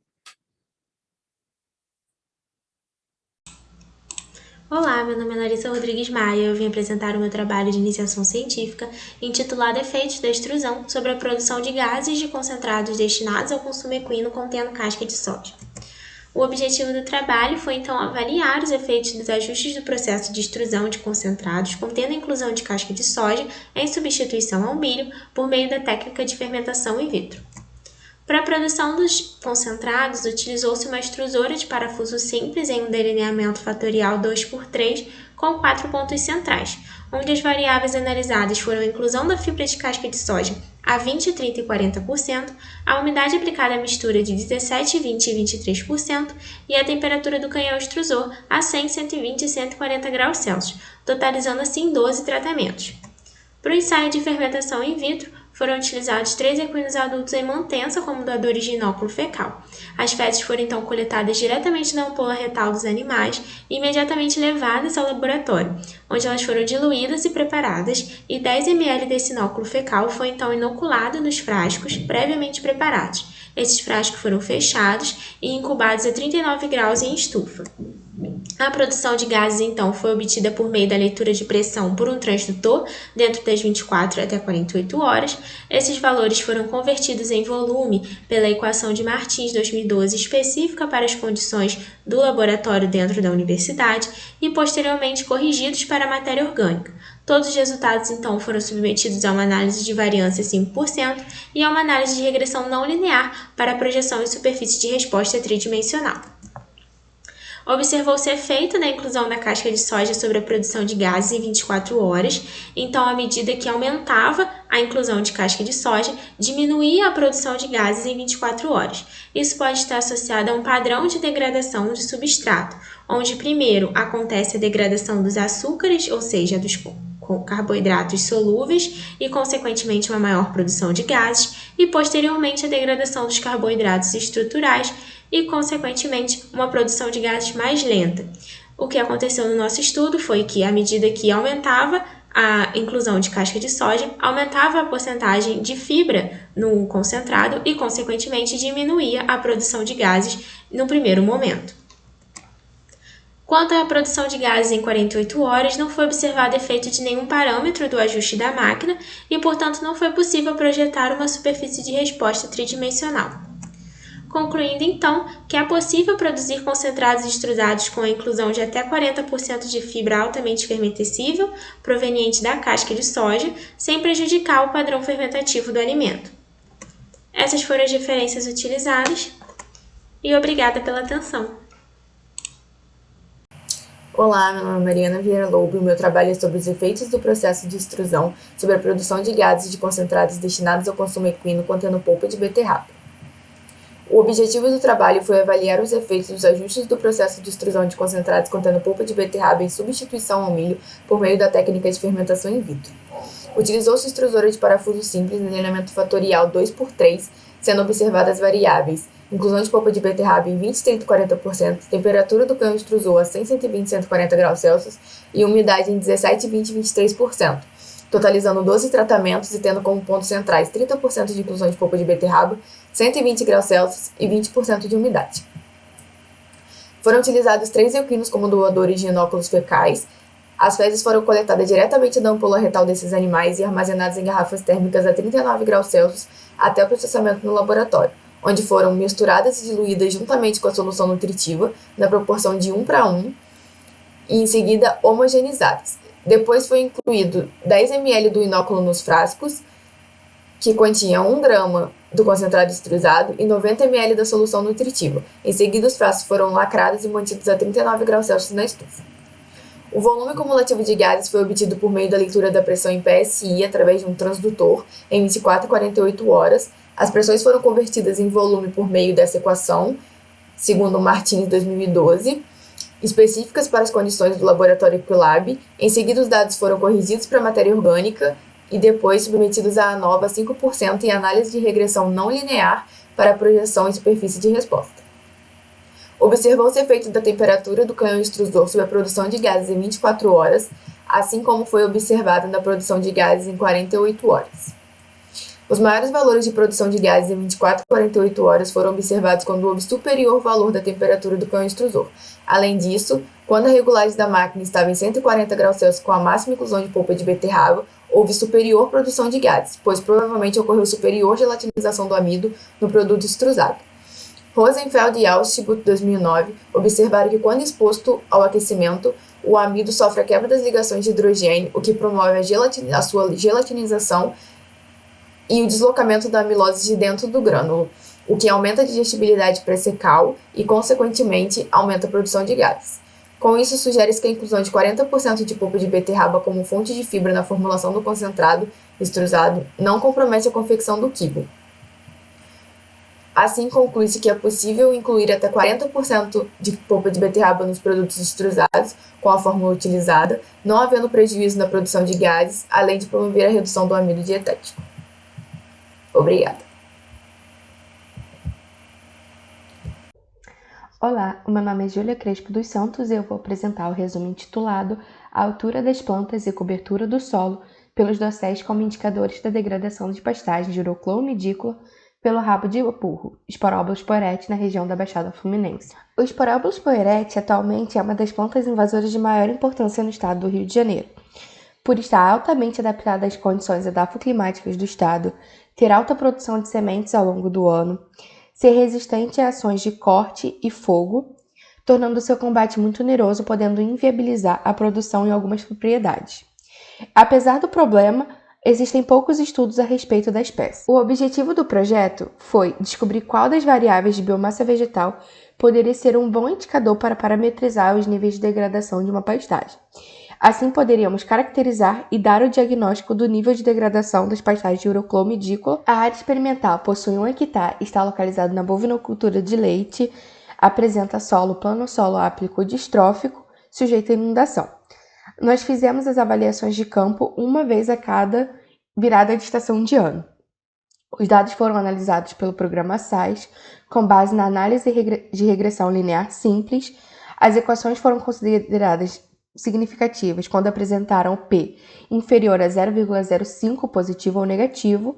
Olá, meu nome é Larissa Rodrigues Maia. Eu vim apresentar o meu trabalho de iniciação científica intitulado Efeitos da Extrusão sobre a produção de gases de concentrados destinados ao consumo equino contendo casca de soja. O objetivo do trabalho foi, então, avaliar os efeitos dos ajustes do processo de extrusão de concentrados contendo a inclusão de casca de soja em substituição ao milho por meio da técnica de fermentação in vitro. Para a produção dos concentrados, utilizou-se uma extrusora de parafuso simples em um delineamento fatorial 2x3 com 4 pontos centrais, onde as variáveis analisadas foram a inclusão da fibra de casca de soja a 20, 30 e 40%, a umidade aplicada à mistura de 17, 20 e 23% e a temperatura do canhão extrusor a 100, 120 e 140 graus Celsius, totalizando assim 12 tratamentos. Para o ensaio de fermentação in vitro, foram utilizados 3 equinos adultos em mantença como doadores de inóculo fecal. As fezes foram então coletadas diretamente da ampola retal dos animais e imediatamente levadas ao laboratório, onde elas foram diluídas e preparadas, e 10 ml desse inóculo fecal foi então inoculado nos frascos previamente preparados. Esses frascos foram fechados e incubados a 39 graus em estufa. A produção de gases, então, foi obtida por meio da leitura de pressão por um transdutor dentro das 24 até 48 horas. Esses valores foram convertidos em volume pela equação de Martins 2012 específica para as condições do laboratório dentro da universidade e posteriormente corrigidos para a matéria orgânica. Todos os resultados, então, foram submetidos a uma análise de variância 5% e a uma análise de regressão não linear para a projeção em superfície de resposta tridimensional. Observou-se efeito da inclusão da casca de soja sobre a produção de gases em 24 horas, então, à medida que aumentava a inclusão de casca de soja, diminuía a produção de gases em 24 horas. Isso pode estar associado a um padrão de degradação de substrato, onde primeiro acontece a degradação dos açúcares, ou seja, dos carboidratos solúveis e, consequentemente, uma maior produção de gases, e posteriormente a degradação dos carboidratos estruturais e, consequentemente, uma produção de gases mais lenta. O que aconteceu no nosso estudo foi que, à medida que aumentava a inclusão de casca de soja, aumentava a porcentagem de fibra no concentrado e, consequentemente, diminuía a produção de gases no primeiro momento. Quanto à produção de gases em 48 horas, não foi observado efeito de nenhum parâmetro do ajuste da máquina e, portanto, não foi possível projetar uma superfície de resposta tridimensional. Concluindo, então, que é possível produzir concentrados extrusados com a inclusão de até 40% de fibra altamente fermentescível, proveniente da casca de soja, sem prejudicar o padrão fermentativo do alimento. Essas foram as referências utilizadas e obrigada pela atenção. Olá, meu nome é Mariana Vieira Lobo e o meu trabalho é sobre os efeitos do processo de extrusão sobre a produção de gases de concentrados destinados ao consumo equino contendo polpa de beterraba. O objetivo do trabalho foi avaliar os efeitos dos ajustes do processo de extrusão de concentrados contendo polpa de beterraba em substituição ao milho por meio da técnica de fermentação in vitro. Utilizou-se extrusora de parafuso simples em alinhamento fatorial 2x3, sendo observadas variáveis: inclusão de polpa de beterraba em 20, 30 e 40%, temperatura do canhão extrusor a 100, 120 e 140 graus Celsius e umidade em 17, 20 e 23%, totalizando 12 tratamentos e tendo como pontos centrais 30% de inclusão de polpa de beterraba, 120 graus Celsius e 20% de umidade. Foram utilizados 3 equinos como doadores de inóculos fecais. As fezes foram coletadas diretamente da ampola retal desses animais e armazenadas em garrafas térmicas a 39 graus Celsius até o processamento no laboratório, onde foram misturadas e diluídas juntamente com a solução nutritiva, na proporção de 1:1, e em seguida homogeneizadas. Depois foi incluído 10 ml do inóculo nos frascos, que continha 1 grama do concentrado extrusado e 90 ml da solução nutritiva. Em seguida, os frascos foram lacrados e mantidos a 39 graus Celsius na estufa. O volume cumulativo de gases foi obtido por meio da leitura da pressão em PSI através de um transdutor em 24 e 48 horas. As pressões foram convertidas em volume por meio dessa equação, segundo Martins 2012, específicas para as condições do laboratório Equilab. Em seguida, os dados foram corrigidos para a matéria orgânica e depois submetidos à ANOVA 5% em análise de regressão não linear para a projeção em superfície de resposta. Observou-se efeito da temperatura do canhão extrusor sobre a produção de gases em 24 horas, assim como foi observado na produção de gases em 48 horas. Os maiores valores de produção de gases em 24 e 48 horas foram observados quando houve superior valor da temperatura do canhão extrusor. Além disso, quando a regulagem da máquina estava em 140 graus Celsius com a máxima inclusão de polpa de beterraba, houve superior produção de gases, pois provavelmente ocorreu superior gelatinização do amido no produto extrusado. Rosenfeld e Auschwitz, 2009, observaram que quando exposto ao aquecimento, o amido sofre a quebra das ligações de hidrogênio, o que promove a sua gelatinização e o deslocamento da amilose de dentro do grânulo, o que aumenta a digestibilidade pré-secal e, consequentemente, aumenta a produção de gases. Com isso, sugere-se que a inclusão de 40% de polpa de beterraba como fonte de fibra na formulação do concentrado extrusado não compromete a confecção do quibo. Assim, conclui-se que é possível incluir até 40% de polpa de beterraba nos produtos extrusados com a fórmula utilizada, não havendo prejuízo na produção de gases, além de promover a redução do amido dietético. Obrigada. Olá, o meu nome é Júlia Crespo dos Santos e eu vou apresentar o resumo intitulado A altura das plantas e cobertura do solo pelos dosséis como indicadores da degradação de pastagens de uroclomidícola pelo rabo de burro, Sporóbolus poerete, na região da Baixada Fluminense. O Sporóbolus poerete atualmente é uma das plantas invasoras de maior importância no estado do Rio de Janeiro. Por estar altamente adaptada às condições edafoclimáticas do estado, ter alta produção de sementes ao longo do ano, ser resistente a ações de corte e fogo, tornando seu combate muito oneroso, podendo inviabilizar a produção em algumas propriedades. Apesar do problema, existem poucos estudos a respeito da espécie. O objetivo do projeto foi descobrir qual das variáveis de biomassa vegetal poderia ser um bom indicador para parametrizar os níveis de degradação de uma pastagem. Assim, poderíamos caracterizar e dar o diagnóstico do nível de degradação das pastagens de uroclomidícola. A área experimental possui 1 hectare, está localizada na bovinocultura de leite, apresenta solo plano-solo áplico distrófico, sujeito a inundação. Nós fizemos as avaliações de campo uma vez a cada virada de estação de ano. Os dados foram analisados pelo programa SAIS, com base na análise de regressão linear simples. As equações foram consideradas significativas quando apresentaram P inferior a 0,05 positivo ou negativo,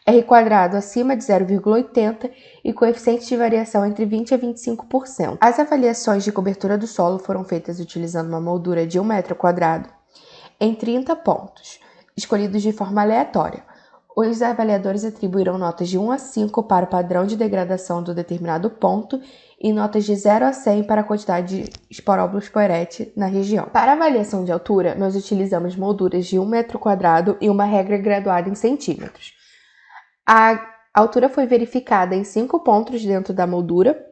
R quadrado acima de 0,80 e coeficiente de variação entre 20% a 25%. As avaliações de cobertura do solo foram feitas utilizando uma moldura de 1 metro quadrado em 30 pontos, escolhidos de forma aleatória. Os avaliadores atribuíram notas de 1 a 5 para o padrão de degradação do determinado ponto e notas de 0 a 100 para a quantidade de Sporóbolus poerete na região. Para a avaliação de altura, nós utilizamos molduras de 1 metro quadrado e uma regra graduada em centímetros. A altura foi verificada em 5 pontos dentro da moldura,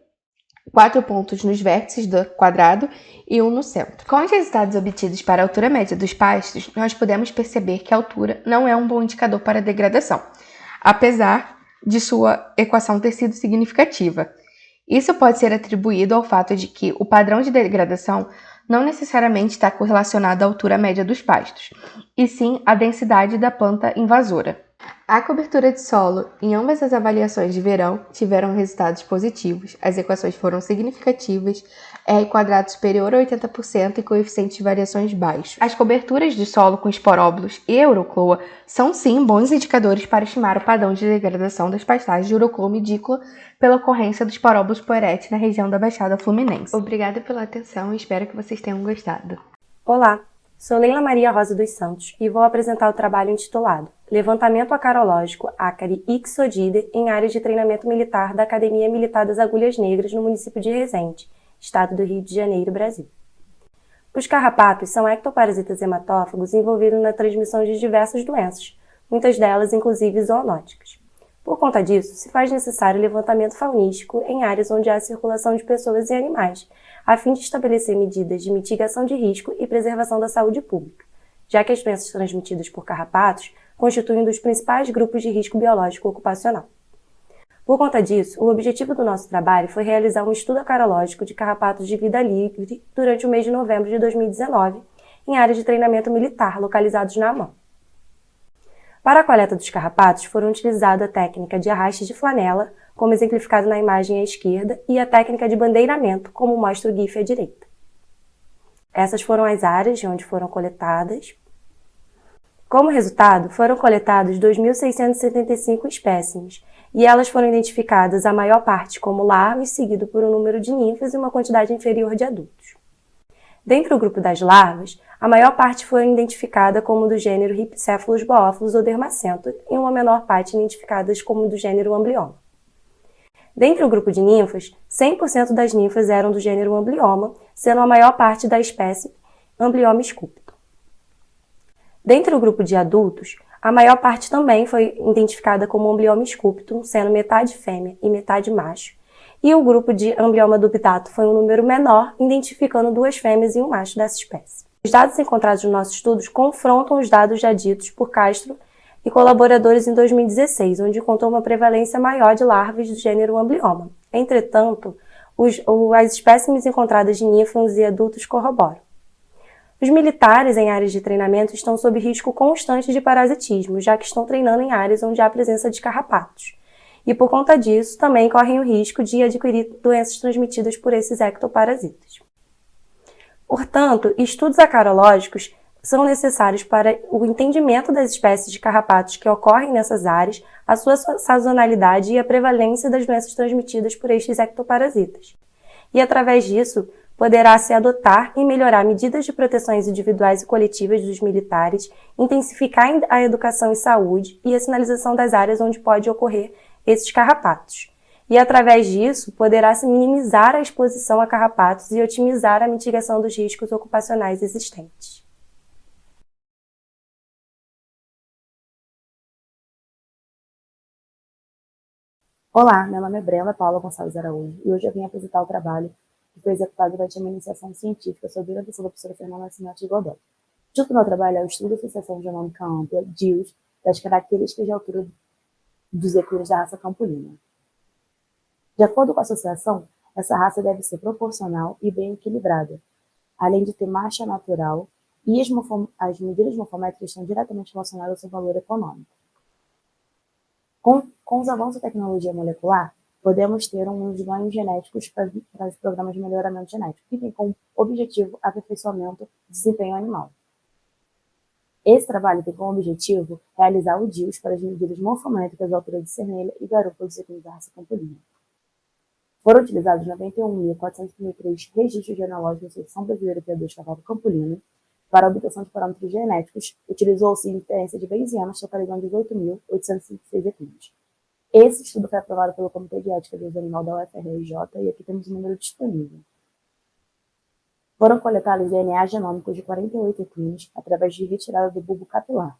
4 pontos nos vértices do quadrado e 1 no centro. Com os resultados obtidos para a altura média dos pastos, nós podemos perceber que a altura não é um bom indicador para a degradação, apesar de sua equação ter sido significativa. Isso pode ser atribuído ao fato de que o padrão de degradação não necessariamente está correlacionado à altura média dos pastos, e sim à densidade da planta invasora. A cobertura de solo em ambas as avaliações de verão tiveram resultados positivos. As equações foram significativas, R quadrado superior a 80% e coeficiente de variações baixo. As coberturas de solo com Sporóbolus e Eurocloa são sim bons indicadores para estimar o padrão de degradação das pastagens de uroclomidícola pela ocorrência do Sporóbolus poerete na região da Baixada Fluminense. Obrigada pela atenção e espero que vocês tenham gostado. Olá, sou Leila Maria Rosa dos Santos e vou apresentar o trabalho intitulado levantamento acarológico Acari Ixodider em áreas de treinamento militar da Academia Militar das Agulhas Negras no município de Resende, estado do Rio de Janeiro, Brasil. Os carrapatos são ectoparasitas hematófagos envolvidos na transmissão de diversas doenças, muitas delas inclusive zoonóticas. Por conta disso, se faz necessário levantamento faunístico em áreas onde há circulação de pessoas e animais, a fim de estabelecer medidas de mitigação de risco e preservação da saúde pública, já que as doenças transmitidas por carrapatos constituem um dos principais grupos de risco biológico ocupacional. Por conta disso, o objetivo do nosso trabalho foi realizar um estudo acarológico de carrapatos de vida livre durante o mês de novembro de 2019, em áreas de treinamento militar localizados na AMAN. Para a coleta dos carrapatos, foram utilizadas a técnica de arraste de flanela, como exemplificado na imagem à esquerda, e a técnica de bandeiramento, como mostra o GIF à direita. Essas foram as áreas de onde foram coletadas. Como resultado, foram coletados 2.675 espécimes, e elas foram identificadas a maior parte como larvas, seguido por um número de ninfas e uma quantidade inferior de adultos. Dentre o grupo das larvas, a maior parte foi identificada como do gênero Rhipicephalus boófilos ou dermacento, e uma menor parte identificadas como do gênero Amblyoma. Dentre o grupo de ninfas, 100% das ninfas eram do gênero Amblyoma, sendo a maior parte da espécie Amblyoma sculptum. Dentre o grupo de adultos, a maior parte também foi identificada como Amblyoma sculptum, sendo metade fêmea e metade macho, e o grupo de Amblyoma dubitato foi um número menor, identificando 2 fêmeas e um macho dessa espécie. Os dados encontrados nos nossos estudos confrontam os dados já ditos por Castro e colaboradores em 2016, onde contou uma prevalência maior de larvas do gênero Amblyoma. Entretanto, as espécimes encontradas de ninfas e adultos corroboram. Os militares em áreas de treinamento estão sob risco constante de parasitismo, já que estão treinando em áreas onde há presença de carrapatos. E por conta disso, também correm o risco de adquirir doenças transmitidas por esses ectoparasitas. Portanto, estudos acarológicos são necessários para o entendimento das espécies de carrapatos que ocorrem nessas áreas, a sua sazonalidade e a prevalência das doenças transmitidas por estes ectoparasitas. E, através disso, poderá-se adotar e melhorar medidas de proteções individuais e coletivas dos militares, intensificar a educação em saúde e a sinalização das áreas onde pode ocorrer esses carrapatos. E, através disso, poderá-se minimizar a exposição a carrapatos e otimizar a mitigação dos riscos ocupacionais existentes. Olá, meu nome é Brenda Paula Gonçalves Araújo e hoje eu vim apresentar o trabalho que foi executado durante a minha iniciação científica sob a orientação da professora Fernanda Nascimento de Godoy. O título do meu trabalho é o Estudo da Associação Genômica Ampla, DIUS, das características de altura dos equinos da raça campolina. De acordo com a associação, essa raça deve ser proporcional e bem equilibrada, além de ter marcha natural, e as medidas morfométricas estão diretamente relacionadas ao seu valor econômico. Com os avanços da tecnologia molecular, podemos ter uns ganhos genéticos para os programas de melhoramento genético, que tem como objetivo aperfeiçoamento do desempenho animal. Esse trabalho tem como objetivo realizar o DIUS para as medidas morfométricas da altura de cernelha e garupa dos equinos da raça campolina. Foram utilizados 91.433 registros genealógicos da Associação Brasileira de Criadores de Cavalo Campolino para a obtenção de parâmetros genéticos. Utilizou-se inferência de Bayesianas, totalizando 18.856 equinos. Esse estudo foi aprovado pelo Comitê de Ética do Animal da UFRJ e aqui temos o número disponível. Foram coletados DNA genômicos de 48 equinos através de retirada do bulbo capilar.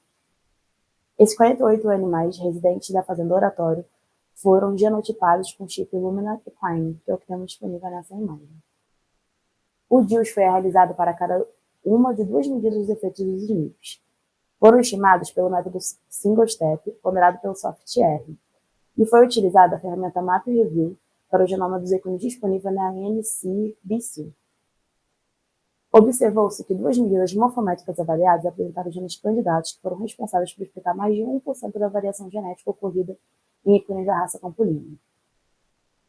Esses 48 animais residentes da fazenda Oratório foram genotipados com chip Illumina Equine, que é o que temos disponível nessa imagem. O DIUS foi realizado para cada uma de 2 medidas dos efeitos dos SNPs. Foram estimados pelo método Single Step, ponderado pelo SoftR, e foi utilizada a ferramenta MapReview para o genoma dos equinos disponível na NCBC. Observou-se que 2 medidas morfométricas avaliadas apresentaram genes candidatos que foram responsáveis por explicar mais de 1% da variação genética ocorrida em equinos da raça campolina.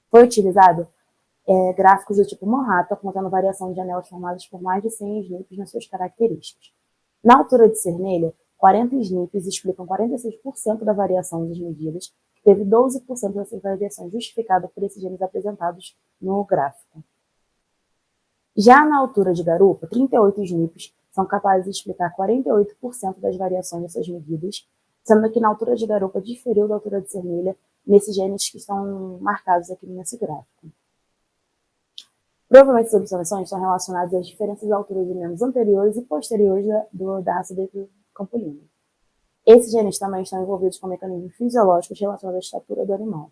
Foi utilizado gráficos do tipo Manhattan, contendo variação de anelas formadas por mais de 100 SNPs nas suas características. Na altura de cernelha, 40 SNPs explicam 46% da variação das medidas, que teve 12% dessas variações justificadas por esses genes apresentados no gráfico. Já na altura de garupa, 38 SNPs são capazes de explicar 48% das variações dessas medidas, sendo que na altura de garupa diferiu da altura de sermelha nesses genes que estão marcados aqui nesse gráfico. Provavelmente essas observações estão relacionadas às diferenças de altura de membros anteriores e posteriores da raça de campolina. Esses genes também estão envolvidos com mecanismos fisiológicos relacionados à estatura do animal.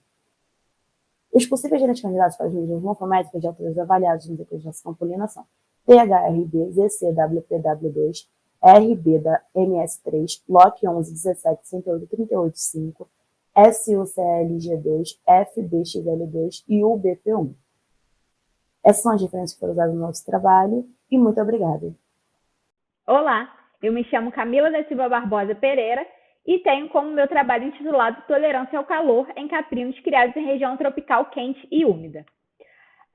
Os possíveis genes candidatos para as medidas morfométricas de alturas avaliadas no decreto de raça campolina são THRB, ZCWPW2, RB da MS3, LOC 11 17 68 38 5, SUCLG2, FBXL2 e UBP1. Essas são as referências que foram usadas no nosso trabalho e muito obrigada. Olá, eu me chamo Camila da Silva Barbosa Pereira e tenho como meu trabalho intitulado Tolerância ao Calor em caprinos criados em região tropical quente e úmida.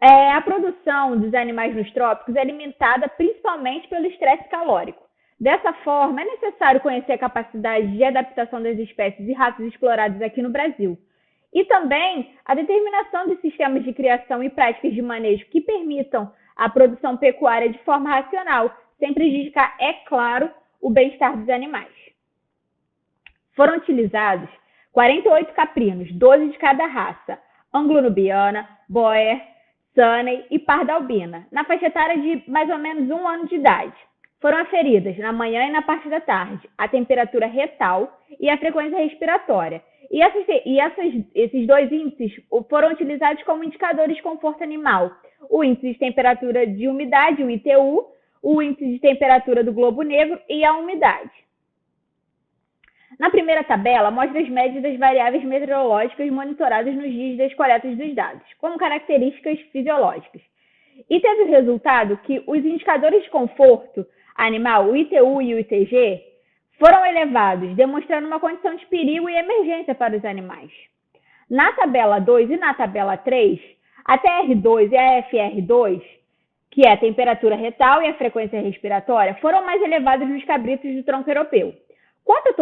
A produção dos animais nos trópicos é limitada principalmente pelo estresse calórico. Dessa forma, é necessário conhecer a capacidade de adaptação das espécies e raças exploradas aqui no Brasil. E também a determinação de sistemas de criação e práticas de manejo que permitam a produção pecuária de forma racional, sem prejudicar, é claro, o bem-estar dos animais. Foram utilizados 48 caprinos, 12 de cada raça, anglo-nubiana, boer, Sunny e parda albina, na faixa etária de mais ou menos 1 ano de idade. Foram aferidas na manhã e na parte da tarde a temperatura retal e a frequência respiratória. E esses dois índices foram utilizados como indicadores de conforto animal. O índice de temperatura de umidade, o ITU, o índice de temperatura do globo negro e a umidade. Na primeira tabela, mostra as médias das variáveis meteorológicas monitoradas nos dias das coletas dos dados, como características fisiológicas. E teve o resultado que os indicadores de conforto animal, o ITU e o ITG, foram elevados, demonstrando uma condição de perigo e emergência para os animais. Na tabela 2 e na tabela 3, a TR2 e a FR2, que é a temperatura retal e a frequência respiratória, foram mais elevadas nos cabritos do tronco europeu. Quanto à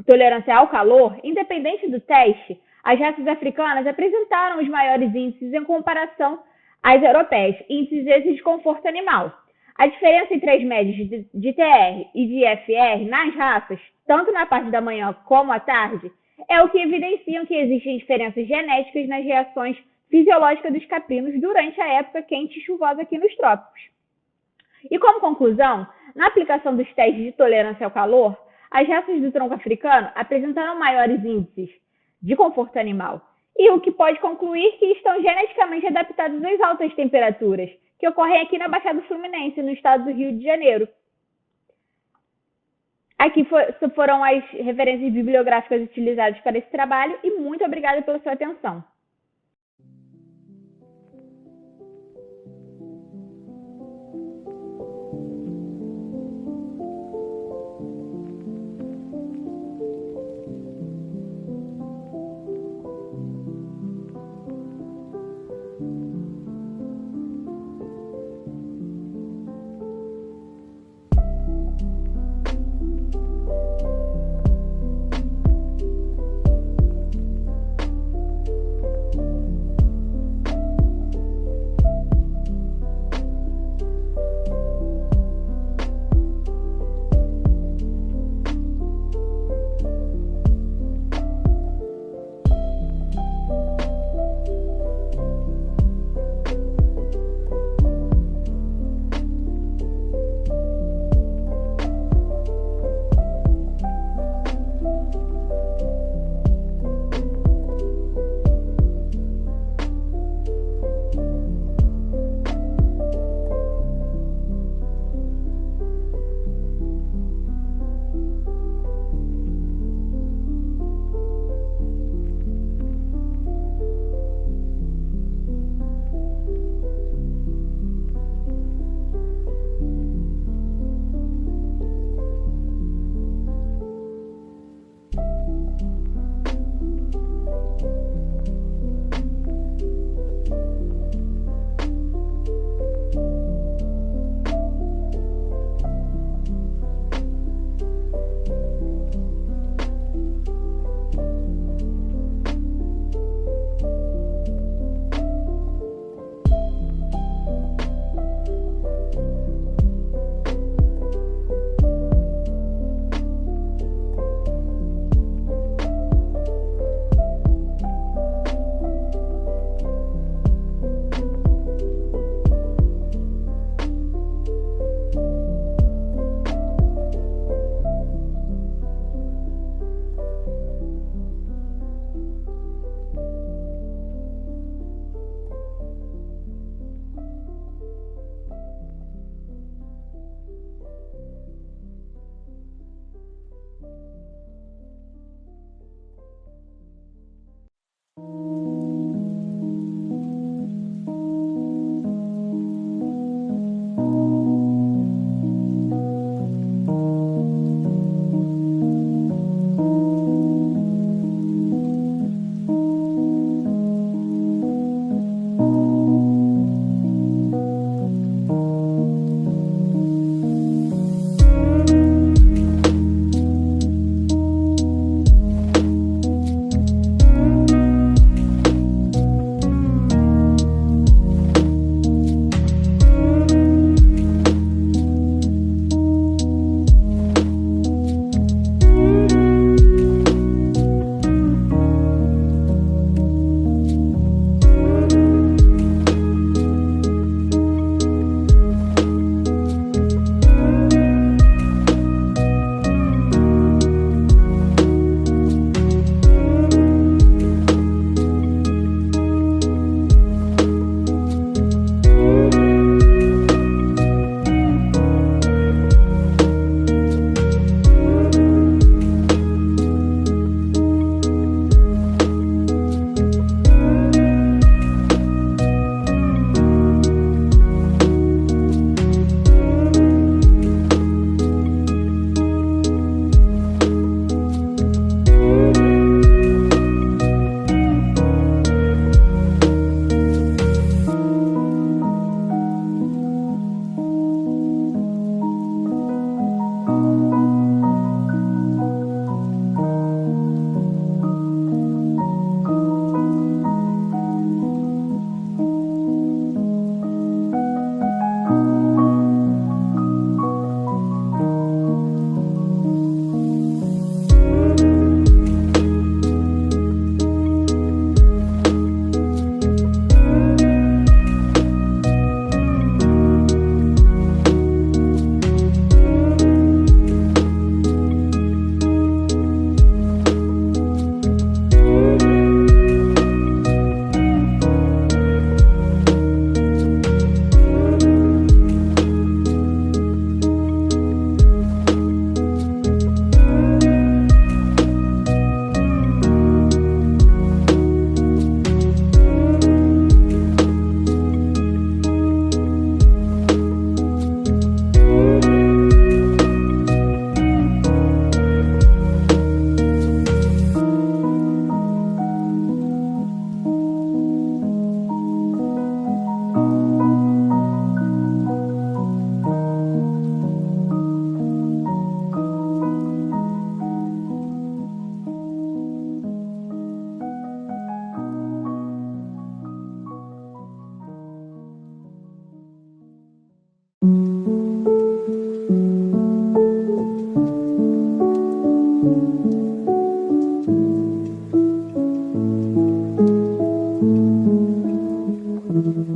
tolerância ao calor, independente do teste, as raças africanas apresentaram os maiores índices em comparação às europeias, índices esses de conforto animal. A diferença entre as médias de TR e de FR nas raças, tanto na parte da manhã como à tarde, é o que evidenciam que existem diferenças genéticas nas reações fisiológicas dos caprinos durante a época quente e chuvosa aqui nos trópicos. E como conclusão, na aplicação dos testes de tolerância ao calor, as raças do tronco africano apresentaram maiores índices de conforto animal, e o que pode concluir que estão geneticamente adaptados às altas temperaturas, que ocorrem aqui na Baixada Fluminense, no estado do Rio de Janeiro. Aqui foram as referências bibliográficas utilizadas para esse trabalho e muito obrigada pela sua atenção. Música